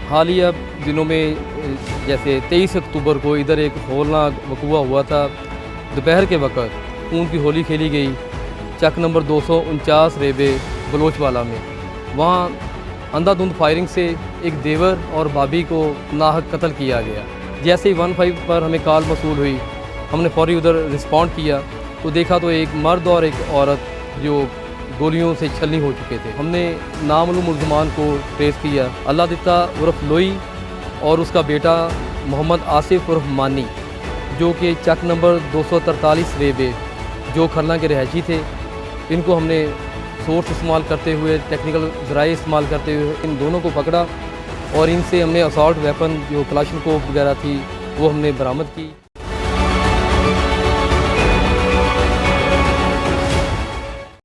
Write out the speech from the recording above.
हालिया दिनों में जैसे 23 अक्टूबर को इधर एक होलनाक वक़ूआ हुआ था। दोपहर के वक़्त खून की होली खेली गई चक नंबर 249 रेबे बलोचवाला में। वहाँ अंधाधुंध फायरिंग से एक देवर और भाभी को नाहक कत्ल किया गया। जैसे ही 15 पर हमें कॉल मसूल हुई, हमने फ़ौरी उधर रिस्पॉन्ड किया तो देखा तो एक मर्द और एक औरत जो गोलियों से छलनी हो चुके थे। हमने नामालूम मुल्ज़मान को ट्रेस किया। अल्लाह दिता उर्फ लोई और उसका बेटा मोहम्मद आसिफ उर्फ मानी, जो कि चक नंबर 243 रेबे जो खरना के रहायशी थे। इनको हमने सोर्स इस्तेमाल करते हुए, टेक्निकल ज़राए इस्तेमाल करते हुए इन दोनों को पकड़ा और इनसे हमने असॉल्ट वेपन जो क्लाशनकोव वगैरह थी वो हमने बरामद की।